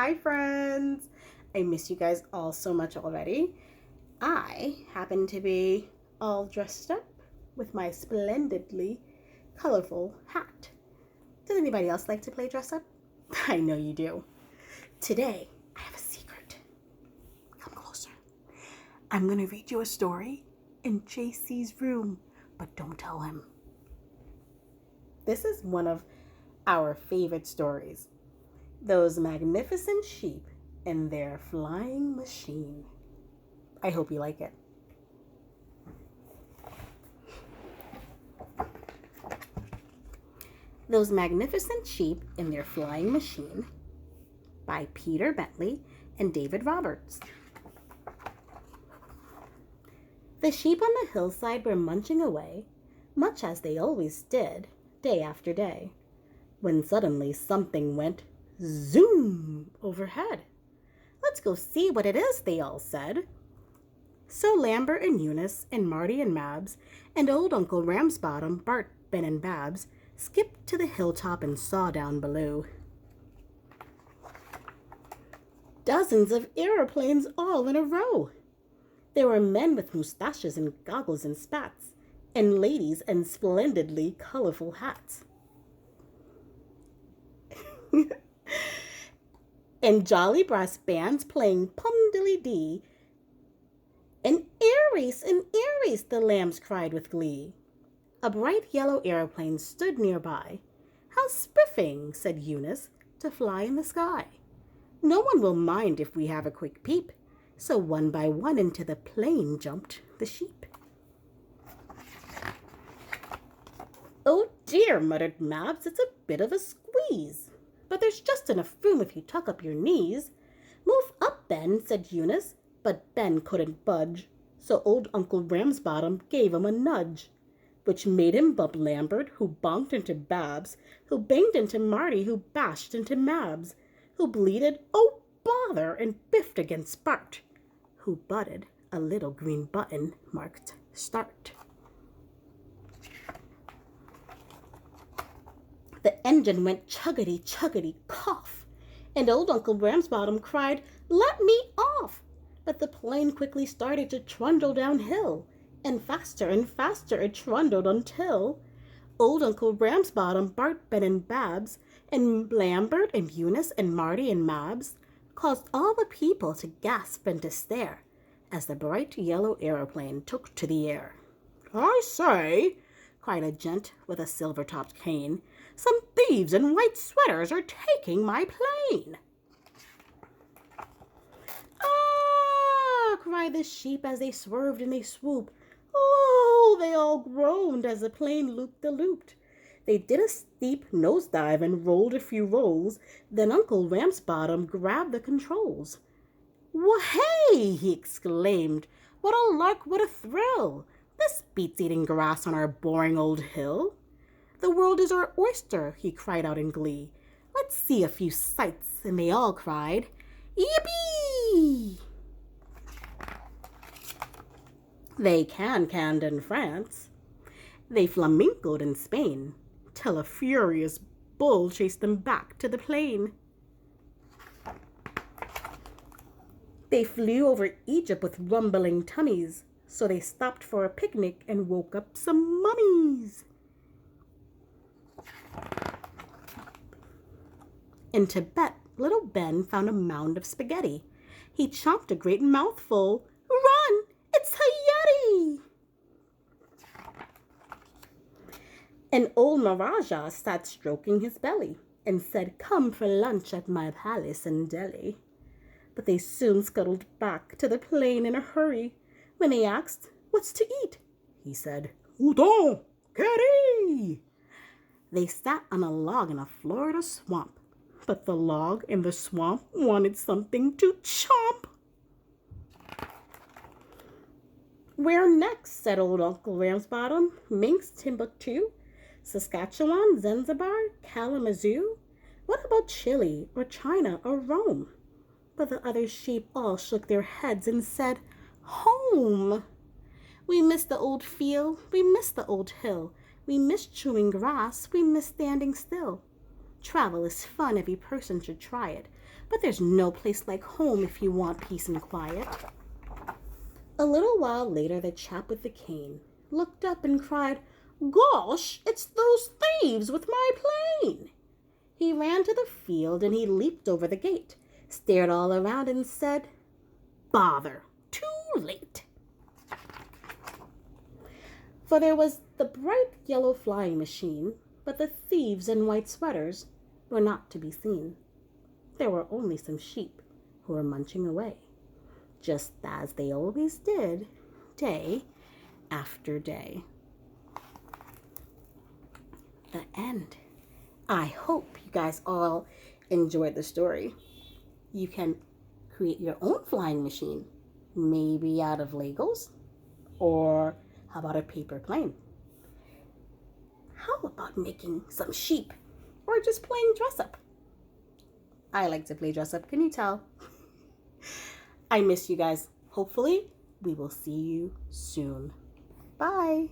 Hi, friends. I miss you guys all so much already. I happen to be all dressed up with my splendidly colorful hat. Does anybody else like to play dress up? I know you do. Today, I have a secret. Come closer. I'm going to read you a story in JC's room, but don't tell him. This is one of our favorite stories. Those magnificent sheep and their flying machine. I hope you like it. Those Magnificent Sheep and Their Flying Machine by Peter Bentley and David Roberts. The sheep on the hillside were munching away, much as they always did, day after day, when suddenly something went zoom overhead. Let's go see what it is, they all said. So Lambert and Eunice and Marty and Mabs and old Uncle Ramsbottom, Bart, Ben, and Babs skipped to the hilltop and saw down below. Dozens of aeroplanes all in a row. There were men with moustaches and goggles and spats, and ladies in splendidly colorful hats. And jolly brass bands playing pum-dilly-dee. An air race, the lambs cried with glee. A bright yellow aeroplane stood nearby. How spiffing, said Eunice, to fly in the sky. No one will mind if we have a quick peep. So one by one into the plane jumped the sheep. Oh dear, muttered Mabs, it's a bit of a squeeze. But there's just enough room if you tuck up your knees. Move up, Ben, said Eunice, but Ben couldn't budge. So old Uncle Ramsbottom gave him a nudge, which made him bump Lambert, who bonked into Babs, who banged into Marty, who bashed into Mabs, who bleated, oh bother, and biffed against Bart, who butted a little green button marked start. The engine went chuggity, chuggity, cough, and old Uncle Ramsbottom cried, let me off! But the plane quickly started to trundle downhill, and faster it trundled until old Uncle Ramsbottom, Bart, Ben, and Babs, and Lambert, and Eunice, and Marty, and Mabs caused all the people to gasp and to stare as the bright yellow aeroplane took to the air. I say, cried a gent with a silver-topped cane, some thieves in white sweaters are taking my plane. Ah, cried the sheep as they swerved and they swooped. Oh, they all groaned as the plane looped-a-looped. They did a steep nosedive and rolled a few rolls. Then Uncle Ramsbottom grabbed the controls. Well, hey, he exclaimed. What a lark, what a thrill! This beats eating grass on our boring old hill. The world is our oyster, he cried out in glee. Let's see a few sights, and they all cried, Yippee! They canned in France. They flamencoed in Spain, till a furious bull chased them back to the plain. They flew over Egypt with rumbling tummies, so they stopped for a picnic and woke up some mummies. In Tibet, little Ben found a mound of spaghetti. He chomped a great mouthful. Run! It's a Yeti! And old Maharaja sat stroking his belly and said, come for lunch at my palace in Delhi. But they soon scuttled back to the plane in a hurry. When they asked, what's to eat? He said, udon, curry. They sat on a log in a Florida swamp, but the log in the swamp wanted something to chomp. Where next? Said old Uncle Ramsbottom. Minsk, Timbuktu, Saskatchewan, Zanzibar, Kalamazoo? What about Chile or China or Rome? But the other sheep all shook their heads and said, home. We miss the old field, we miss the old hill, we miss chewing grass, we miss standing still. Travel is fun, every person should try it. But there's no place like home if you want peace and quiet. A little while later, the chap with the cane looked up and cried, "Gosh, it's those thieves with my plane!" He ran to the field and he leaped over the gate, stared all around and said, "Bother, too late." For there was the bright yellow flying machine, but the thieves in white sweaters were not to be seen. There were only some sheep who were munching away, just as they always did, day after day. The end. I hope you guys all enjoyed the story. You can create your own flying machine, maybe out of Legos, or how about a paper plane? How about making some sheep, or just playing dress up? I like to play dress up, can you tell? I miss you guys. Hopefully, we will see you soon. Bye.